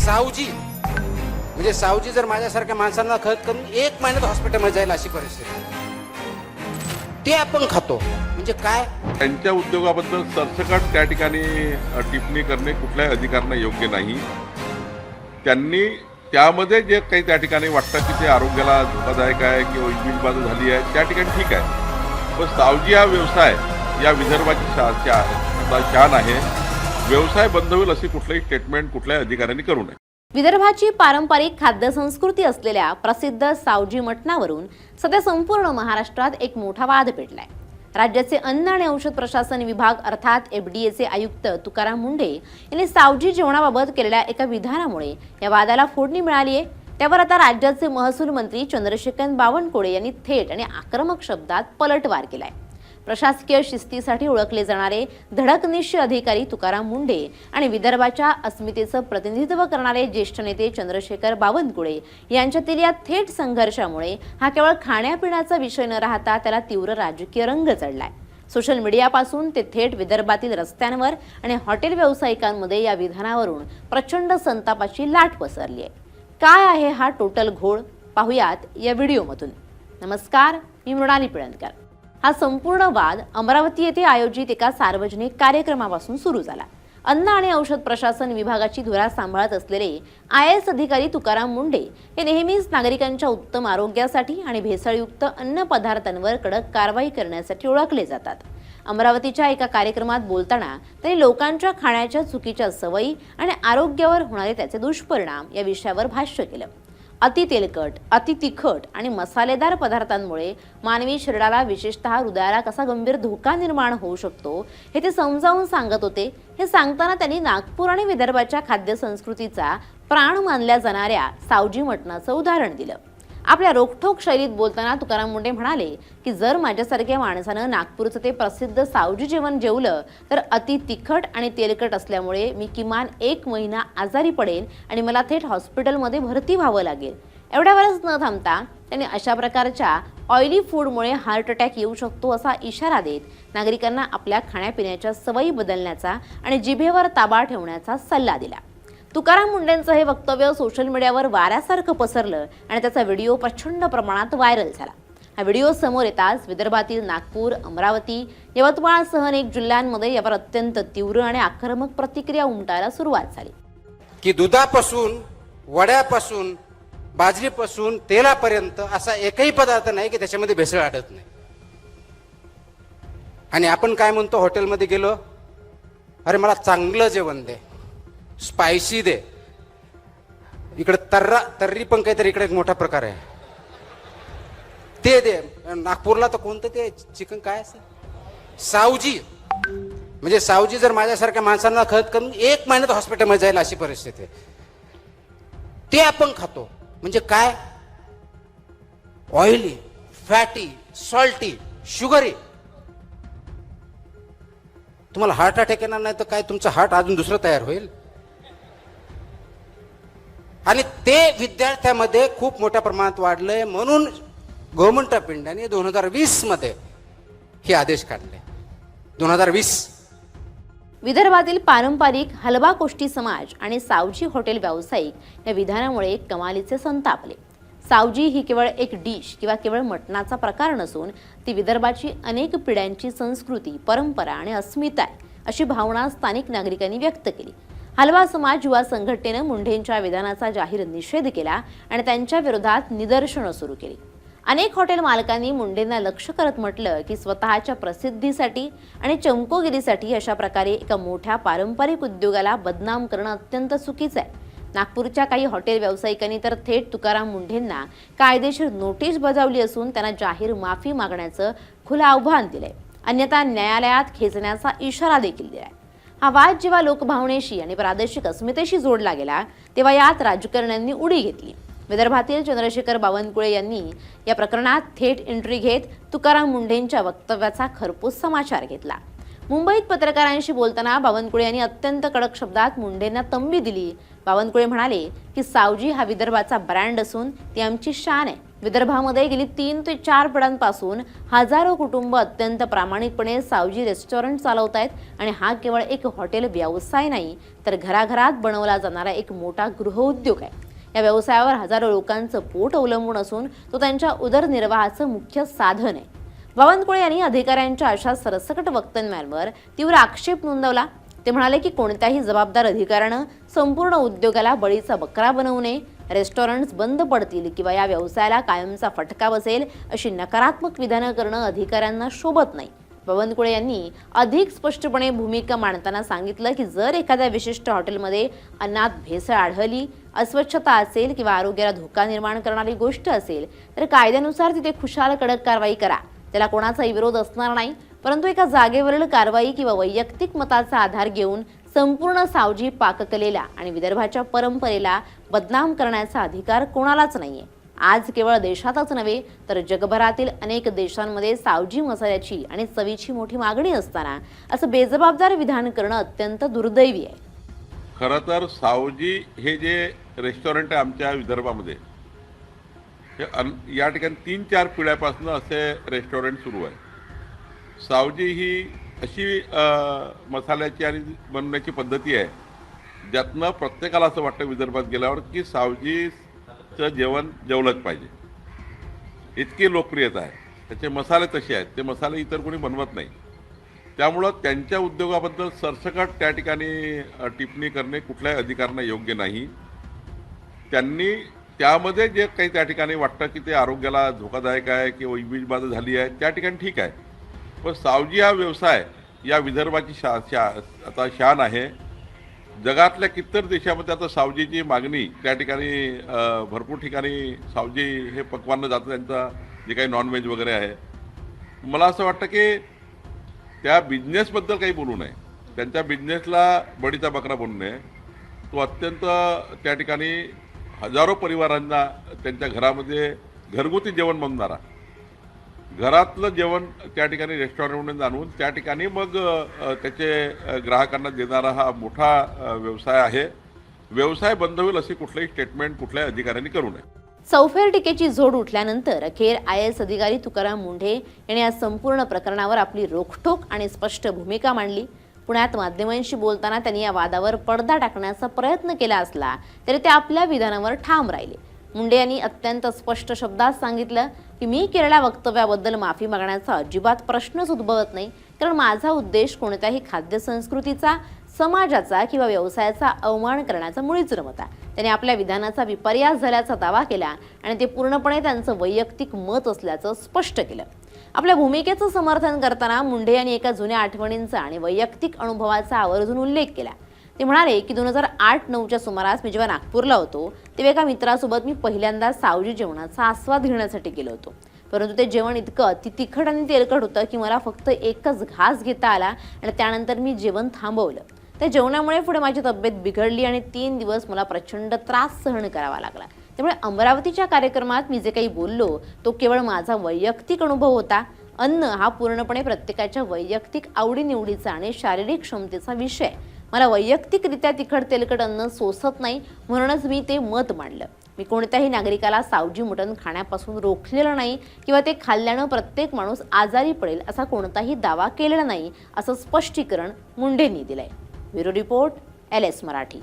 सावजी म्हणजे सावजी जर माझ्यासारख्या माणसांना खत करून 1 महिन्यात हॉस्पिटलमध्ये जाईल अशी परिस्थिती, ते आपण खातो म्हणजे काय? त्यांच्या उद्योगाबद्दल सरसकट त्या ठिकाणी टिप्पणी करणे कुठल्याही अधिकाऱ्यांना योग्य नाही. त्यांनी त्यामध्ये जे काही त्या ठिकाणी वाटतं की ते आरोग्याला धोकादायक आहे किंवा इमेज बाजू झाली आहे त्या ठिकाणी ठीक आहे, पण सावजी हा व्यवसाय या विदर्भाची शान आहे. व्यवसाय बंद होईल अशी कुठलीही स्टेटमेंट कुठल्याही अधिकाऱ्यांनी करू नये. विदर्भाची पारंपरिक खाद्य संस्कृती असलेल्या प्रसिद्ध सावजी मटणावरून सध्या संपूर्ण महाराष्ट्रात एक मोठा वाद पेटलाय. राज्याचे अन्न आणि औषध प्रशासन विभाग अर्थात एफडीएचे आयुक्त तुकाराम मुंढे यांनी सावजी जेवणाबाबत केलेल्या एका विधानामुळे या वादाला फोडणी मिळाली आहे. त्यावर आता राज्याचे महसूल मंत्री चंद्रशेखर बावनकुळे यांनी थेट आणि आक्रमक शब्दात पलटवार केलाय. प्रशासकीय शिस्तीसाठी ओळखले जाणारे धडकनिष्ठ अधिकारी तुकाराम मुंढे आणि विदर्भाच्या अस्मितेचं प्रतिनिधित्व करणारे ज्येष्ठ नेते चंद्रशेखर बावनकुळे यांच्यातील या थेट संघर्षामुळे हा केवळ खाण्यापिण्याचा विषय न राहता त्याला तीव्र राजकीय रंग चढलाय. सोशल मीडियापासून ते थेट विदर्भातील रस्त्यांवर आणि हॉटेल व्यावसायिकांमध्ये या विधानावरून प्रचंड संतापाची लाट पसरली आहे. काय आहे हा टोटल घोळ, पाहुयात या व्हिडिओमधून. नमस्कार, मी मृणाली पिळणकर. हा संपूर्ण वाद अमरावती येथे आयोजित एका सार्वजनिक कार्यक्रमापासून सुरू झाला. अन्न आणि औषध प्रशासन विभागाची धुरा सांभाळत असलेले IAS अधिकारी तुकाराम मुंढे हे नेहमीच नागरिकांच्या उत्तम आरोग्यासाठी आणि भेसळयुक्त अन्न पदार्थांवर कडक कारवाई करण्यासाठी ओळखले जातात. अमरावतीच्या एका कार्यक्रमात बोलताना त्यांनी लोकांच्या खाण्याच्या चुकीच्या सवयी आणि आरोग्यावर होणारे त्याचे दुष्परिणाम या विषयावर भाष्य केलं. अति तेलकट, अति तिखट आणि मसालेदार पदार्थांमुळे मानवी शरीराला विशेषतः हृदयाला कसा गंभीर धोका निर्माण होऊ शकतो हे ते समजावून सांगत होते. हे सांगताना त्यांनी नागपूर आणि विदर्भाच्या खाद्य संस्कृतीचा प्राण मानल्या जाणाऱ्या सावजी मटणाचं उदाहरण दिलं. आपल्या रोखठोक शैलीत बोलताना तुकाराम मुंढे म्हणाले की जर माझ्यासारख्या माणसानं नागपूरचं ते प्रसिद्ध सावजी जेवण जेवलं तर अति तिखट आणि तेलकट असल्यामुळे मी किमान 1 महिना आजारी पडेल आणि मला थेट हॉस्पिटलमध्ये भरती व्हावं लागेल. एवढ्यावरच न थांबता त्यांनी अशा प्रकारच्या ऑइली फूडमुळे हार्ट अटॅक येऊ शकतो असा इशारा देत नागरिकांना आपल्या खाण्यापिण्याच्या सवयी बदलण्याचा आणि जिभेवर ताबा ठेवण्याचा सल्ला दिला. तुकाराम मुंढेंचं हे वक्तव्य सोशल मीडियावर वाऱ्यासारखं पसरलं आणि त्याचा व्हिडिओ प्रचंड प्रमाणात व्हायरल झाला. हा व्हिडिओ समोर येताच विदर्भातील नागपूर, अमरावती, यवतमाळसह अनेक जिल्ह्यांमध्ये यावर अत्यंत तीव्र आणि आक्रमक प्रतिक्रिया उमटायला सुरुवात झाली. की दुधापासून, वड्यापासून, बाजरीपासून, तेलापर्यंत असा एकही पदार्थ नाही की त्याच्यामध्ये भेसळ आढळत नाही. आणि आपण काय म्हणतो, हॉटेलमध्ये गेलो, अरे मला चांगलं जेवण दे, स्पायसी दे. इकडे तर्री पण काहीतरी इकडे एक मोठा प्रकार आहे, ते दे. नागपूरला तर कोणतं ते चिकन काय असं सावजी म्हणजे सावजी जर माझ्यासारख्या माणसांना खत करून 1 महिन्यात हॉस्पिटलमध्ये जाईल अशी परिस्थिती आहे, ते आपण खातो म्हणजे काय? Oily, fatty, salty, sugary. तुम्हाला हार्ट अटॅक येणार नाही तर काय, तुमचं हार्ट अजून दुसरं तयार होईल. आणि ते विद्यार्थ्यांमध्ये खूप मोठ्या प्रमाणात वाढलंय. म्हणून गव्हर्नमेंट ऑफ इंडियाने 2020 मध्ये हे आदेश काढले. 2020 विदर्भातील पारंपरिक हलवा कोष्टी समाज आणि सावजी हॉटेल व्यावसायिक या विधानामुळे कमालीचे संतापले. सावजी ही केवळ एक डिश किंवा केवळ मटणाचा प्रकार नसून ती विदर्भाची अनेक पिढ्यांची संस्कृती, परंपरा आणि अस्मिता आहे अशी भावना स्थानिक नागरिकांनी व्यक्त केली. हलवा समाज युवा संघटनेनं मुंढेंच्या विधानाचा जाहीर निषेध केला आणि त्यांच्या विरोधात निदर्शनं सुरू केली. अनेक हॉटेल मालकांनी मुंढेंना लक्ष्य करत म्हटलं की स्वतःच्या प्रसिद्धीसाठी आणि चमकोगिरीसाठी अशा प्रकारे एका मोठ्या पारंपरिक उद्योगाला बदनाम करणं अत्यंत चुकीचं आहे. नागपूरच्या काही हॉटेल व्यावसायिकांनी तर थेट तुकाराम मुंढेंना कायदेशीर नोटीस बजावली असून त्यांना जाहीर माफी मागण्याचं खुलं आव्हान दिलंय. अन्यथा न्यायालयात खेचण्याचा इशारा देखील दिलाय. हा वाद जेव्हा लोकभावनेशी आणि प्रादेशिक अस्मितेशी जोडला गेला तेव्हा यात राजकारण्यांनी उडी घेतली. विदर्भातील चंद्रशेखर बावनकुळे यांनी या प्रकरणात थेट एंट्री घेत तुकाराम मुंढेंच्या वक्तव्याचा खरपूस समाचार घेतला. मुंबईत पत्रकारांशी बोलताना बावनकुळे यांनी अत्यंत कडक शब्दात मुंढेंना तंबी दिली. बावनकुळे म्हणाले की सावजी हा विदर्भाचा ब्रँड असून ती आमची शान आहे. विदर्भामध्ये गेली 3 ते 4 पिढ्यांपासून हजारो कुटुंब अत्यंत प्रामाणिकपणे सावजी रेस्टॉरंट चालवत आहेत आणि हा केवळ एक हॉटेल व्यवसाय नाही, तर घराघरात बनवला जाणारा एक मोठा गृहउद्योग आहे. या व्यवसायावर हजारो लोकांचं पोट अवलंबून असून तो त्यांच्या उदरनिर्वाहाचं मुख्य साधन आहे. बावनकुळे यांनी अधिकाऱ्यांच्या अशा सरसकट वक्तव्यांवर तीव्र आक्षेप नोंदवला. ते म्हणाले की कोणत्याही जबाबदार अधिकाऱ्यानं संपूर्ण उद्योगाला बळीचा बकरा बनवू नये. रेस्टॉरंट्स बंद पडतील किंवा या व्यवसायाला कायमचा फटका बसेल अशी नकारात्मक विधानं करणं अधिकाऱ्यांना शोभत नाही. बावनकुळे यांनी अधिक स्पष्टपणे भूमिका मांडताना सांगितलं की जर एखाद्या विशिष्ट हॉटेलमध्ये अन्नात भेसळ आढळली, अस्वच्छता असेल किंवा आरोग्याला धोका निर्माण करणारी गोष्ट असेल तर कायद्यानुसार तिथे खुशाल कडक कारवाई करा. त्याला कोणाचाही विरोध असणार नाही, परंतु एका जागेवरील कारवाई किंवा वैयक्तिक मताचा आधार घेऊन संपूर्ण सावजी पाककलेला आणि विदर्भाच्या परंपरेला बदनाम करण्याचा अधिकार कोणालाच नाहीये. आज केवळ देशातच नव्हे तर जगभरातील अनेक देशांमध्ये सावजी मसाल्याची आणि चवीची मोठी मागणी असताना असं बेजबाबदार विधान करणं अत्यंत दुर्दैवी आहे. खरं तर सावजी हे जे रेस्टॉरंट आहे आमच्या विदर्भामध्ये, या ठिकाणी 3-4 पिढ्यापासून असे रेस्टॉरंट सुरू आहे. सावजी ही अशी मसाल्याची आणि बनवण्याची पद्धती आहे ज्यातनं प्रत्येकाला असं वाटतं विदर्भात गेल्यावर की सावजीचं जेवण जेवलंच पाहिजे. इतकी लोकप्रियता आहे. त्याचे मसाले तसे आहेत, ते मसाले इतर कोणी बनवत नाही. त्यामुळं त्यांच्या उद्योगाबद्दल सरसकट त्या ठिकाणी टिप्पणी करणे कुठल्याही अधिकाऱ्यांना योग्य नाही. त्यांनी त्यामध्ये जे काही त्या ठिकाणी वाटतं की ते आरोग्याला धोकादायक आहे किंवा विषबाधा झाली आहे त्या ठिकाणी ठीक आहे, पण सावजी हा व्यवसाय या विदर्भाची आता शान आहे. जगातल्या कितीतरी देशामध्ये आता सावजीची मागणी त्या ठिकाणी भरपूर ठिकाणी सावजी हे पकवानं जातं, त्यांचा जे काही नॉनव्हेज वगैरे आहे. मला असं वाटतं की त्या बिझनेसबद्दल काही बोलू नये, त्यांच्या बिझनेसला बळीचा बकरा बनू नये. तो अत्यंत त्या ठिकाणी हजारो परिवारांना त्यांच्या घरामध्ये घरगुती जेवण बनवणारा, घरातलं जेवण त्या ठिकाणी रेस्टॉरंटमध्ये आणून त्या ठिकाणी मग त्याचे ग्राहकांना देणारा हा मोठा व्यवसाय आहे. व्यवसाय बंद होईल अशी कुठलंही स्टेटमेंट कुठल्याही अधिकाऱ्यांनी करू नये. चौफेर टीकेची झोड उठल्यानंतर अखेर IAS अधिकारी तुकाराम मुंढे यांनी या संपूर्ण प्रकरणावर आपली रोखठोक आणि स्पष्ट भूमिका मांडली. पुण्यात माध्यमांशी बोलताना त्यांनी या वादावर पडदा टाकण्याचा प्रयत्न केला असला तरी ते आपल्या विधानावर ठाम राहिले. मुंडे यांनी अत्यंत स्पष्ट शब्दात सांगितलं की मी केलेल्या वक्तव्याबद्दल माफी मागण्याचा अजिबात प्रश्नच उद्भवत नाही, कारण माझा उद्देश कोणत्याही खाद्य संस्कृतीचा, समाजाचा किंवा व्यवसायाचा अवमान करण्याचा मुळीच नव्हता. त्यांनी आपल्या विधानाचा विपर्यास झाल्याचा दावा केला आणि ते पूर्णपणे त्यांचं वैयक्तिक मत असल्याचं स्पष्ट केलं. आपल्या भूमिकेचं समर्थन करताना मुंढे यांनी एका जुन्या आठवणींचा आणि वैयक्तिक अनुभवाचा आवर्जून उल्लेख केला. ते म्हणाले की 2008-9च्या सुमारास मी जेव्हा नागपूरला होतो तेव्हा एका मित्रासोबत मी पहिल्यांदा सावजी जेवणाचा आस्वाद घेण्यासाठी गेलो होतो. परंतु ते जेवण इतकं अति तिखट आणि तेलकट होतं की मला फक्त एकच घास घेता आला आणि त्यानंतर मी जेवण थांबवलं. त्या जेवणामुळे पुढे माझी तब्येत बिघडली आणि 3 दिवस मला प्रचंड त्रास सहन करावा लागला. त्यामुळे अमरावतीच्या कार्यक्रमात मी जे काही बोललो तो केवळ माझा वैयक्तिक अनुभव होता. अन्न हा पूर्णपणे प्रत्येकाच्या वैयक्तिक आवडीनिवडीचा आणि शारीरिक क्षमतेचा विषय. मला वैयक्तिकरित्या तिखट तेलकट अन्न सोसत नाही, म्हणूनच मी ते मत मांडलं. मी कोणत्याही नागरिकाला सावजी मटण खाण्यापासून रोखलेलं नाही किंवा ते खाल्ल्यानं प्रत्येक माणूस आजारी पडेल असा कोणताही दावा केलेला नाही, असं स्पष्टीकरण मुंढेंनी दिलंय. Bureau report, LS Marathi.